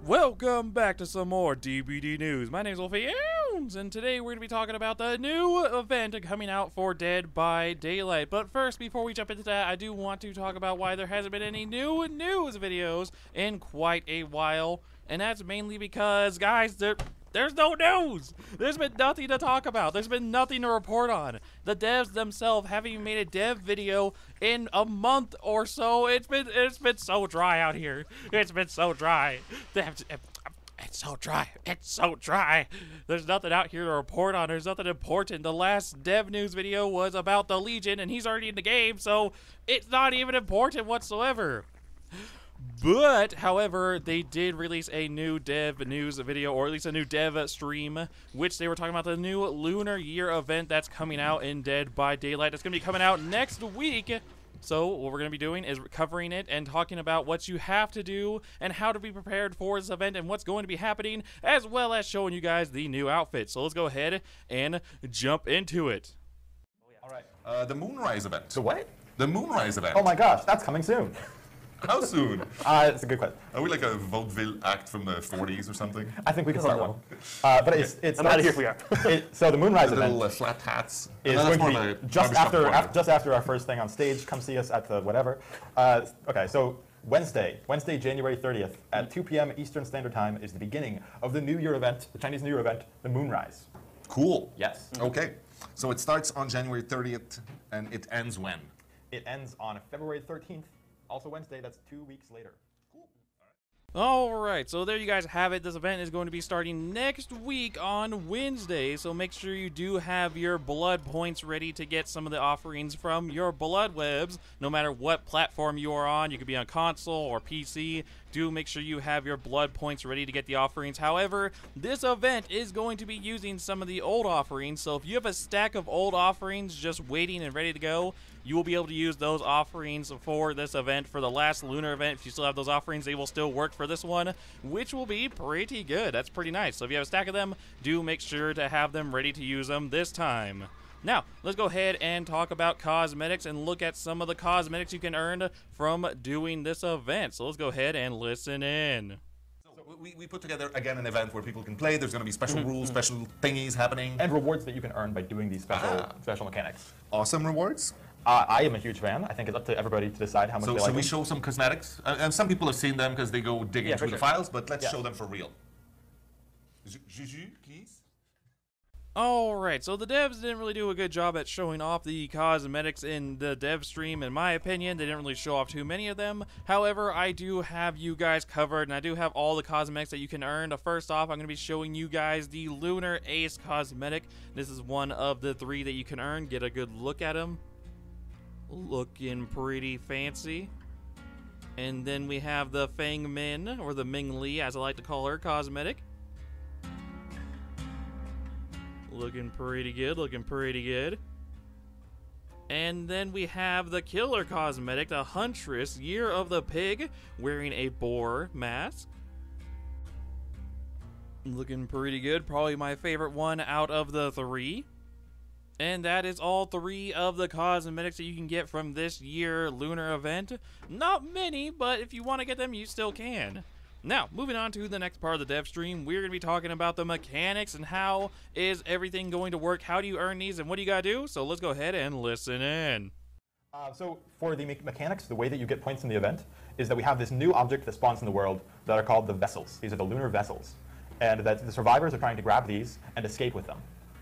Welcome back to some more DBD news. My name is Wolfyowns, and today we're going to be talking about the new event coming out for Dead by Daylight. But first, before we jump into that, I do want to talk about why there hasn't been any new news videos in quite a while. And that's mainly because, guys, there's no news. There's been nothing to talk about. There's been nothing to report on. The devs themselves haven't even made a dev video in a month or so. It's been so dry out here. It's been so dry. It's so dry. It's so dry. There's nothing out here to report on. There's nothing important. The last dev news video was about the Legion, and he's already in the game, so it's not even important whatsoever. But, however, they did release a new dev news video, or at least a new dev stream, which they were talking about the new Lunar Year event that's coming out in Dead by Daylight. It's going to be coming out next week. So, what we're going to be doing is covering it and talking about what you have to do and how to be prepared for this event and what's going to be happening, as well as showing you guys the new outfit. So, let's go ahead and jump into it. All right. The Moonrise event. The what? The Moonrise event. Oh my gosh, that's coming soon. How soon? It's a good question. Are we like a vaudeville act from the 40s or something? I think we can start one. But it's I'm out of here if we are. So the Moonrise The event little flat hats. is No, that's going more to of be a just barbershop corner. after our first thing on stage. Come see us at the whatever. Okay, so Wednesday, January 30th at 2 p.m. Eastern Standard Time is the beginning of the New Year event, the Chinese New Year event, the Moonrise. Cool. Yes. Okay. So it starts on January 30th and it ends when? It ends on February 13th. Also Wednesday, that's 2 weeks later. Alright, so there you guys have it. This event is going to be starting next week on Wednesday, so make sure you do have your blood points ready to get some of the offerings from your blood webs, no matter what platform you are on. You could be on console or PC. Do make sure you have your blood points ready to get the offerings. However, this event is going to be using some of the old offerings, so if you have a stack of old offerings just waiting and ready to go, you will be able to use those offerings for this event. For the last lunar event, if you still have those offerings, they will still work for this one, which will be pretty good. That's pretty nice. So if you have a stack of them, do make sure to have them ready to use them this time. Now, let's go ahead and talk about cosmetics and look at some of the cosmetics you can earn from doing this event. So let's go ahead and listen in. So we put together, again, an event where people can play. There's going to be special rules, special thingies happening. And rewards that you can earn by doing these special mechanics. Awesome rewards. I am a huge fan. I think it's up to everybody to decide how much So they like should we them. show some cosmetics? And some people have seen them because they go digging Yeah, through for the sure. files, but let's Yeah. show them for real. Juju, please. Alright, so the devs didn't really do a good job at showing off the cosmetics in the dev stream, in my opinion. They didn't really show off too many of them. However, I do have you guys covered, and I do have all the cosmetics that you can earn. First off, I'm going to be showing you guys the Lunar Ace cosmetic. This is one of the 3 that you can earn. Get a good look at them. Looking pretty fancy. And then we have the Fang Min, or the Ming Li, as I like to call her, cosmetic. Looking pretty good, looking pretty good. And then we have the Killer cosmetic, the Huntress, Year of the Pig, wearing a boar mask. Looking pretty good, probably my favorite one out of the 3. And that is all 3 of the cosmetics that you can get from this year lunar event. Not many, but if you want to get them, you still can. Now, moving on to the next part of the dev stream, we're going to be talking about the mechanics and how is everything going to work, how do you earn these, and what do you got to do? So let's go ahead and listen in. So for the mechanics, the way that you get points in the event is that we have this new object that spawns in the world that are called the vessels. These are the lunar vessels. And that the survivors are trying to grab these and escape with them.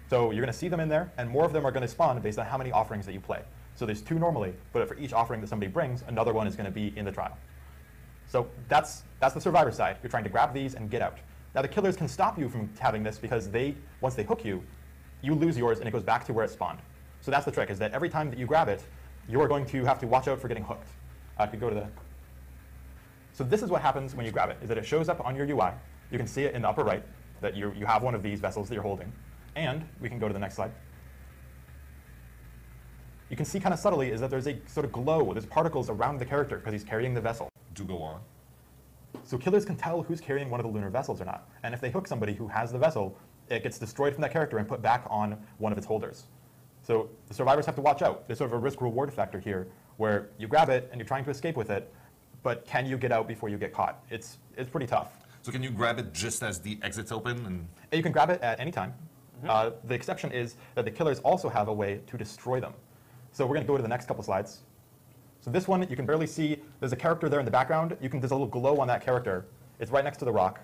So you're going to see them in there, and more of them are going to spawn based on how many offerings that you play. So there's 2 normally, but for each offering that somebody brings, another one is going to be in the trial. So that's the survivor side. You're trying to grab these and get out. Now the killers can stop you from having this because once they hook you, you lose yours and it goes back to where it spawned. So that's the trick, is that every time that you grab it, you're going to have to watch out for getting hooked. I could go to the... So this is what happens when you grab it, is that it shows up on your UI. You can see it in the upper right, that you have one of these vessels that you're holding. And we can go to the next slide. You can see kind of subtly is that there's a sort of glow. There's particles around the character because he's carrying the vessel. Do go on. So killers can tell who's carrying one of the lunar vessels or not. And if they hook somebody who has the vessel, it gets destroyed from that character and put back on one of its holders. So the survivors have to watch out. There's sort of a risk-reward factor here where you grab it and you're trying to escape with it, but can you get out before you get caught? It's pretty tough. So can you grab it just as the exit's open? And You can grab it at any time. The exception is that the killers also have a way to destroy them. So we're going to go to the next couple slides. So this one, you can barely see. There's a character there in the background. There's a little glow on that character. It's right next to the rock.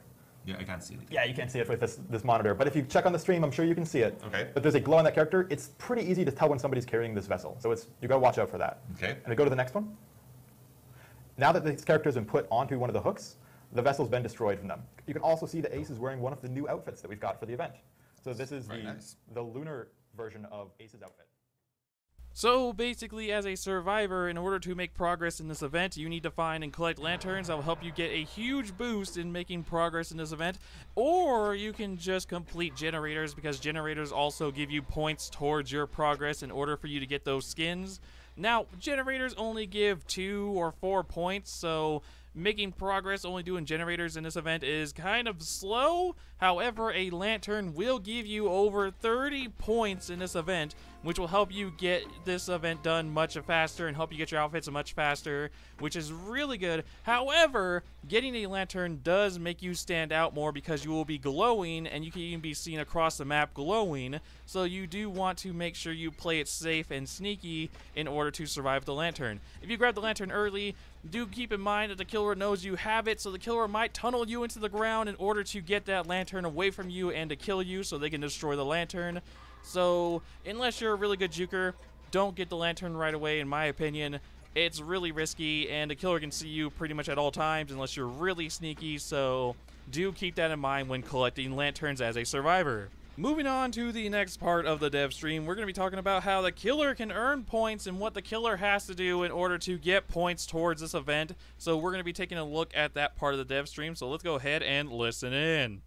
yeah, I can't see it. Yeah, you can't see it with this monitor. But if you check on the stream, I'm sure you can see it. Okay. But there's a glow on that character. It's pretty easy to tell when somebody's carrying this vessel. So you got to watch out for that. Okay. And we go to the next one. Now that this character has been put onto one of the hooks, the vessel's been destroyed from them. You can also see the Ace is wearing one of the new outfits that we've got for the event. So this is the lunar version of Ace's outfit. So basically, as a survivor, in order to make progress in this event, you need to find and collect lanterns that will help you get a huge boost in making progress in this event, or you can just complete generators, because generators also give you points towards your progress in order for you to get those skins. Now, generators only give 2 or 4 points, so making progress only doing generators in this event is kind of slow. However, a lantern will give you over 30 points in this event, which will help you get this event done much faster and help you get your outfits much faster, which is really good. However, getting a lantern does make you stand out more because you will be glowing, and you can even be seen across the map glowing, so you do want to make sure you play it safe and sneaky in order to survive the lantern. If you grab the lantern early, do keep in mind that the killer knows you have it, so the killer might tunnel you into the ground in order to get that lantern away from you and to kill you so they can destroy the lantern. So, unless you're a really good juker, don't get the lantern right away, in my opinion. It's really risky, and the killer can see you pretty much at all times unless you're really sneaky, so do keep that in mind when collecting lanterns as a survivor. Moving on to the next part of the dev stream, we're going to be talking about how the killer can earn points and what the killer has to do in order to get points towards this event. So we're going to be taking a look at that part of the dev stream, so let's go ahead and listen in.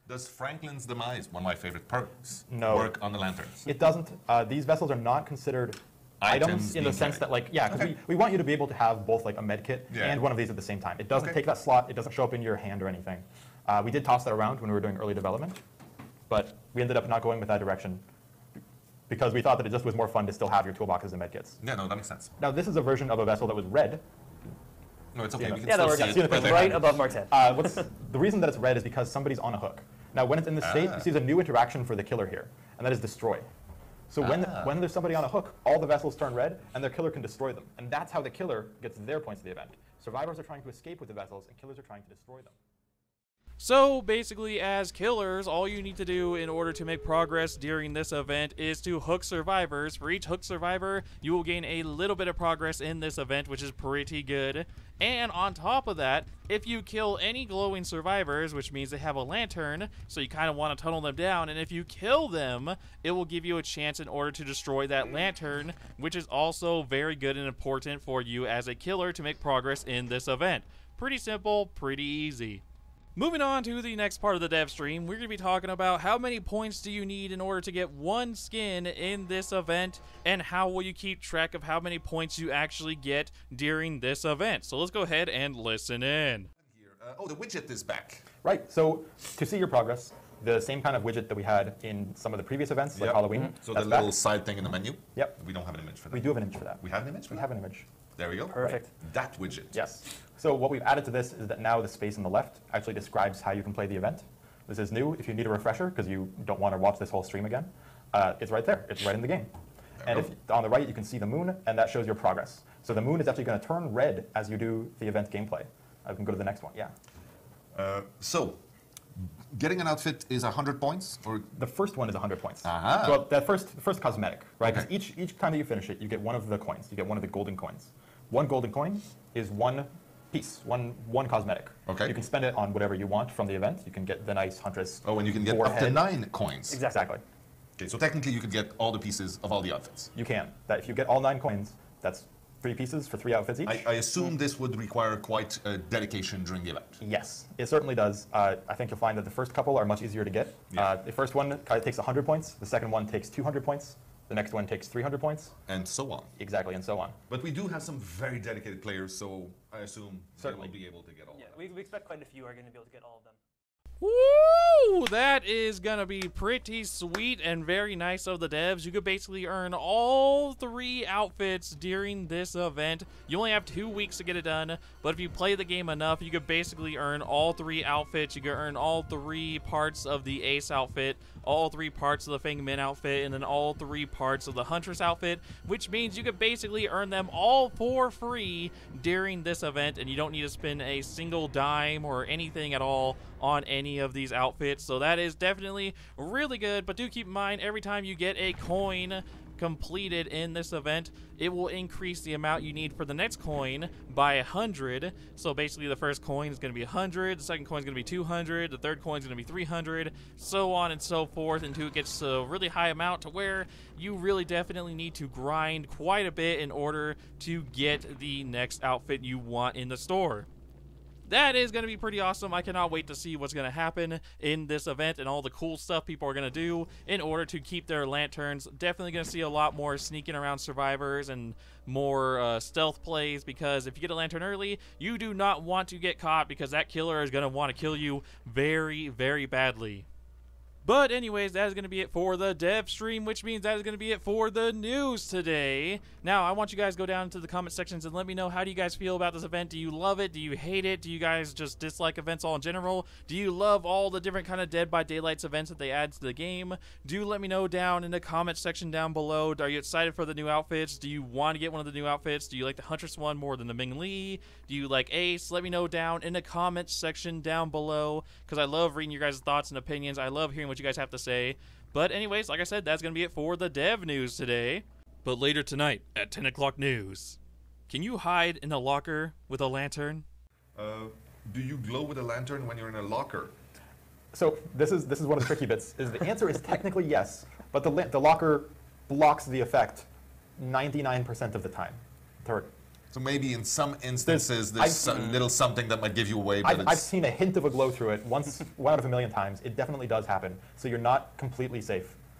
Does Franklin's Demise, one of my favorite perks, No. work on the lanterns? It doesn't. These vessels are not considered items in the being sense carried. that, like, yeah, because we want you to be able to have both, like, a med kit and one of these at the same time. It doesn't take that slot. It doesn't show up in your hand or anything. We did toss that around when we were doing early development, but we ended up not going with that direction because we thought that it just was more fun to still have your toolboxes and med kits. Yeah, no, that makes sense. Now, this is a version of a vessel that was red. No, it's okay. We can Yeah, that still works. see it. It's right above Martin. The reason that it's red is because somebody's on a hook. Now, when it's in this state, you see there's a new interaction for the killer here, and that is destroy. So when there's somebody on a hook, all the vessels turn red, and their killer can destroy them. And that's how the killer gets their points of the event. Survivors are trying to escape with the vessels, and killers are trying to destroy them. So basically, as killers, all you need to do in order to make progress during this event is to hook survivors. For each hook survivor, you will gain a little bit of progress in this event, which is pretty good. And on top of that, if you kill any glowing survivors, which means they have a lantern, so you kind of want to tunnel them down, and if you kill them, it will give you a chance in order to destroy that lantern, which is also very good and important for you as a killer to make progress in this event. Pretty simple, pretty easy. Moving on to the next part of the dev stream, we're going to be talking about how many points do you need in order to get one skin in this event, and how will you keep track of how many points you actually get during this event. So let's go ahead and listen in. Oh, the widget is back. Right, so to see your progress, the same kind of widget that we had in some of the previous events, like Halloween. So the little side thing in the menu? Yep. We don't have an image for that. We do have an image for that. We have an image for We that? have an image. There we go. Perfect. Right. That widget. Yes. So what we've added to this is that now the space on the left actually describes how you can play the event. This is new if you need a refresher because you don't want to watch this whole stream again. It's right there. It's right in the game. And on the right, you can see the moon, and that shows your progress. So the moon is actually going to turn red as you do the event gameplay. I can go to the next one. Yeah. So, getting an outfit is 100 points? Or The first one is 100 points. Aha. Well, the first cosmetic, right? 'Cause Okay. each time that you finish it, you get one of the coins. You get one of the golden coins. One golden coin is one piece, one cosmetic. Okay. You can spend it on whatever you want from the event. You can get the nice Huntress. and you can get up to forehead. 9 coins. Exactly. Okay, so technically you could get all the pieces of all the outfits. You can. That if you get all 9 coins, that's 3 pieces for 3 outfits each. I assume this would require quite a dedication during the event. Yes, it certainly does. I think you'll find that the first couple are much easier to get. Yeah. The first one takes 100 points. The second one takes 200 points. The next one takes 300 points. And so on. Exactly, and so on. But we do have some very dedicated players, so I assume Certainly. they will be able to get all Yeah, of we that. expect quite a few are going to be able to get all of them. Woo! That is gonna be pretty sweet and very nice of the devs. You could basically earn all 3 outfits during this event. You only have 2 weeks to get it done, but if you play the game enough, you could basically earn all 3 outfits. You could earn all 3 parts of the Ace outfit, all 3 parts of the Fang Min outfit, and then all 3 parts of the Huntress outfit, which means you could basically earn them all for free during this event, and you don't need to spend a single dime or anything at all on any of these outfits. So that is definitely really good, but do keep in mind, every time you get a coin completed in this event, it will increase the amount you need for the next coin by 100. So basically the first coin is going to be 100, the second coin is going to be 200, the third coin is going to be 300, so on and so forth until it gets a really high amount to where you really definitely need to grind quite a bit in order to get the next outfit you want in the store. That is going to be pretty awesome. I cannot wait to see what's going to happen in this event and all the cool stuff people are going to do in order to keep their lanterns. Definitely going to see a lot more sneaking around survivors and more stealth plays, because if you get a lantern early, you do not want to get caught, because that killer is going to want to kill you very, very badly. But anyways, that is going to be it for the dev stream, which means that is going to be it for the news today. Now, I want you guys to go down into the comment sections and let me know, how do you guys feel about this event? Do you love it? Do you hate it? Do you guys just dislike events all in general? Do you love all the different kind of Dead by Daylight's events that they add to the game? Do let me know down in the comment section down below. Are you excited for the new outfits? Do you want to get one of the new outfits? Do you like the Huntress one more than the Ming Li? Do you like Ace? Let me know down in the comment section down below, because I love reading your guys' thoughts and opinions. I love hearing what you guys have to say. But anyways, like I said, that's going to be it for the dev news today. But later tonight at 10 o'clock news, can you hide in a locker with a lantern? Do you glow with a lantern when you're in a locker? So this is one of the tricky bits. Is the answer is technically yes, but the locker blocks the effect 99% of the time. So maybe in some instances there's a little something that might give you away. But I've seen a hint of a glow through it once, 1 out of a million times. It definitely does happen. So you're not completely safe.